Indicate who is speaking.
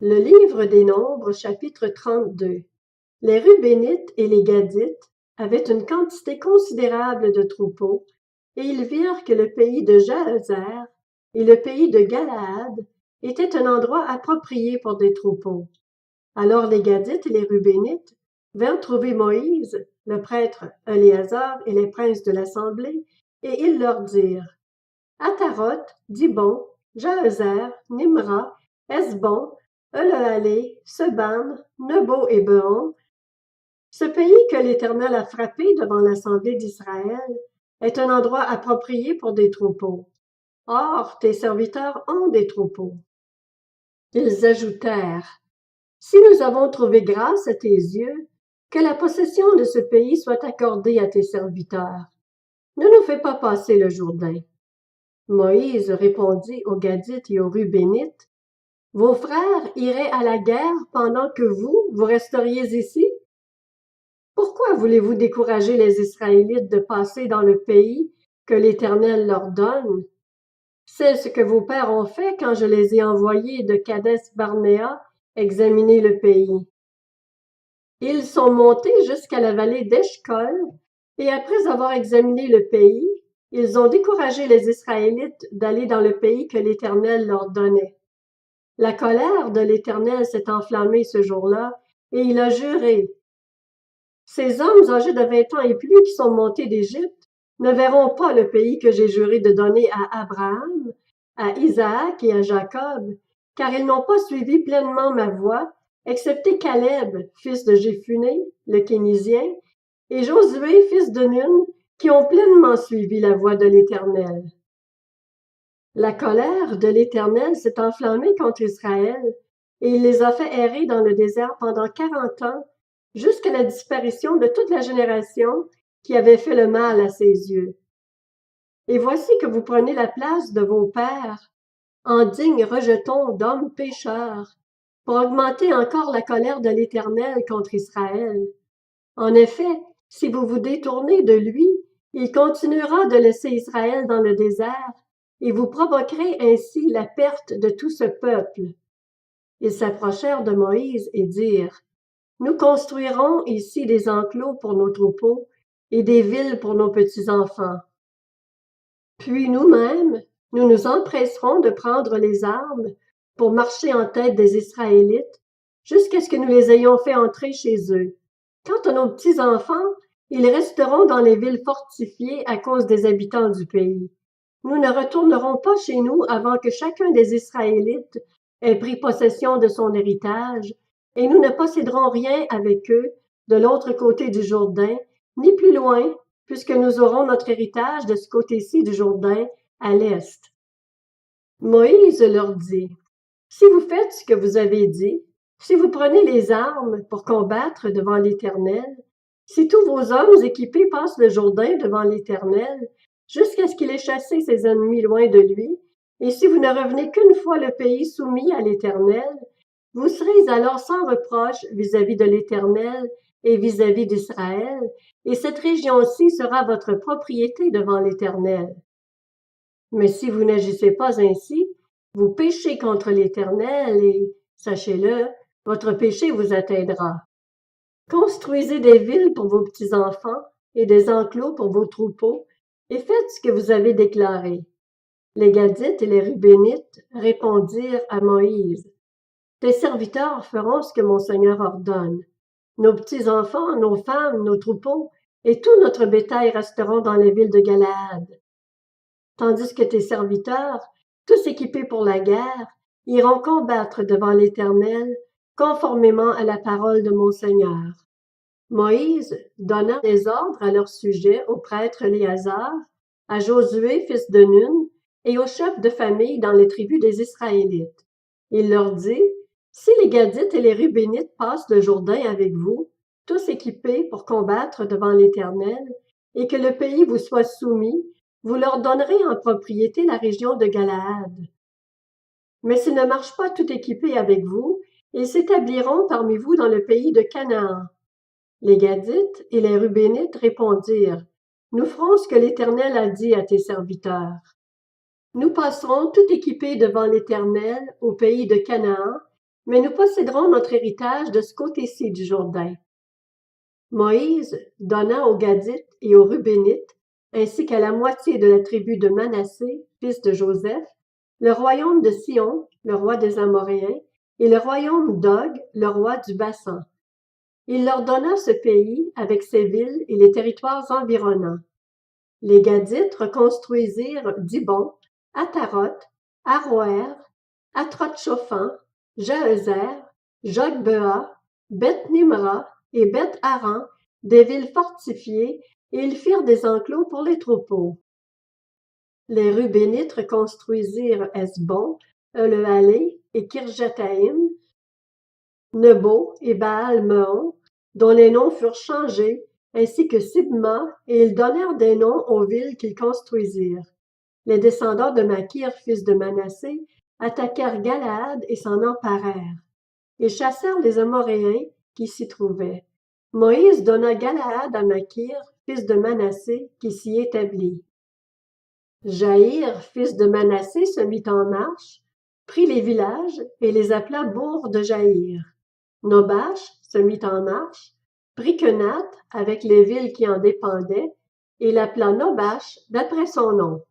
Speaker 1: Le livre des Nombres, chapitre 32. Les Rubénites et les Gadites avaient une quantité considérable de troupeaux, et ils virent que le pays de Jahazer et le pays de Galaad étaient un endroit approprié pour des troupeaux. Alors les Gadites et les Rubénites vinrent trouver Moïse, le prêtre Éléazar et les princes de l'assemblée, et ils leur dirent: Ataroth, Dibon, Jahazer, Nimra, Hesbon, Elealé, Seban, Nebo et Beon, ce pays que l'Éternel a frappé devant l'assemblée d'Israël est un endroit approprié pour des troupeaux. Or, tes serviteurs ont des troupeaux. Ils ajoutèrent: Si nous avons trouvé grâce à tes yeux, que la possession de ce pays soit accordée à tes serviteurs. Ne nous fais pas passer le Jourdain. Moïse répondit aux Gadites et aux Rubénites: Vos frères iraient à la guerre pendant que vous resteriez ici? Pourquoi voulez-vous décourager les Israélites de passer dans le pays que l'Éternel leur donne? C'est ce que vos pères ont fait quand je les ai envoyés de Kadès-Barnéa examiner le pays. Ils sont montés jusqu'à la vallée d'Eshcol, et après avoir examiné le pays, ils ont découragé les Israélites d'aller dans le pays que l'Éternel leur donnait. La colère de l'Éternel s'est enflammée ce jour-là, et il a juré: Ces hommes âgés de 20 ans et plus qui sont montés d'Égypte ne verront pas le pays que j'ai juré de donner à Abraham, à Isaac et à Jacob, car ils n'ont pas suivi pleinement ma voie, excepté Caleb, fils de Jéphuné, le Kénizien, et Josué, fils de Nun, qui ont pleinement suivi la voie de l'Éternel. La colère de l'Éternel s'est enflammée contre Israël, et il les a fait errer dans le désert pendant 40 ans, jusqu'à la disparition de toute la génération qui avait fait le mal à ses yeux. Et voici que vous prenez la place de vos pères, en dignes rejetons d'hommes pécheurs, pour augmenter encore la colère de l'Éternel contre Israël. En effet, si vous vous détournez de lui, il continuera de laisser Israël dans le désert, et vous provoquerez ainsi la perte de tout ce peuple. Ils s'approchèrent de Moïse et dirent: Nous construirons ici des enclos pour nos troupeaux et des villes pour nos petits-enfants. Puis nous-mêmes, nous nous empresserons de prendre les armes pour marcher en tête des Israélites jusqu'à ce que nous les ayons fait entrer chez eux. Quant à nos petits-enfants, ils resteront dans les villes fortifiées à cause des habitants du pays. Nous ne retournerons pas chez nous avant que chacun des Israélites ait pris possession de son héritage, et nous ne posséderons rien avec eux de l'autre côté du Jourdain, ni plus loin, puisque nous aurons notre héritage de ce côté-ci du Jourdain, à l'est. Moïse leur dit: Si vous faites ce que vous avez dit, si vous prenez les armes pour combattre devant l'Éternel, si tous vos hommes équipés passent le Jourdain devant l'Éternel, jusqu'à ce qu'il ait chassé ses ennemis loin de lui, et si vous ne revenez qu'une fois le pays soumis à l'Éternel, vous serez alors sans reproche vis-à-vis de l'Éternel et vis-à-vis d'Israël, et cette région-ci sera votre propriété devant l'Éternel. Mais si vous n'agissez pas ainsi, vous péchez contre l'Éternel et, sachez-le, votre péché vous atteindra. Construisez des villes pour vos petits-enfants et des enclos pour vos troupeaux, et faites ce que vous avez déclaré. Les Gadites et les Rubénites répondirent à Moïse: Tes serviteurs feront ce que mon Seigneur ordonne. Nos petits-enfants, nos femmes, nos troupeaux et tout notre bétail resteront dans les villes de Galaad. Tandis que tes serviteurs, tous équipés pour la guerre, iront combattre devant l'Éternel, conformément à la parole de mon Seigneur. Moïse donna des ordres à leur sujet au prêtre Éléazar, à Josué, fils de Nun, et aux chefs de famille dans les tribus des Israélites. Il leur dit: Si les Gadites et les Rubénites passent le Jourdain avec vous, tous équipés pour combattre devant l'Éternel, et que le pays vous soit soumis, vous leur donnerez en propriété la région de Galaad. Mais s'ils ne marchent pas tout équipés avec vous, ils s'établiront parmi vous dans le pays de Canaan. Les Gadites et les Rubénites répondirent: Nous ferons ce que l'Éternel a dit à tes serviteurs. Nous passerons tout équipés devant l'Éternel au pays de Canaan, mais nous posséderons notre héritage de ce côté-ci du Jourdain. Moïse donna aux Gadites et aux Rubénites, ainsi qu'à la moitié de la tribu de Manassé, fils de Joseph, le royaume de Sion, le roi des Amoréens, et le royaume d'Og, le roi du Bassan. Il leur donna ce pays avec ses villes et les territoires environnants. Les Gadites reconstruisirent Dibon, Ataroth, Aroër, Atroth-Shophan, Jahazer, Jogbéa, Beth-Nimra et Beth-Haran, des villes fortifiées, et ils firent des enclos pour les troupeaux. Les Rubénites reconstruisirent Hesbon, Elealé et Kirjathaïm, Nebo et Baal-Meon, dont les noms furent changés, ainsi que Sibma, et ils donnèrent des noms aux villes qu'ils construisirent. Les descendants de Makir, fils de Manassé, attaquèrent Galaad et s'en emparèrent. Ils chassèrent les Amoréens qui s'y trouvaient. Moïse donna Galaad à Makir, fils de Manassé, qui s'y établit. Jaïr, fils de Manassé, se mit en marche, prit les villages et les appela bourgs de Jaïr. Nobash se mit en marche, prit Kenath avec les villes qui en dépendaient, et l'appela Nobash d'après son nom.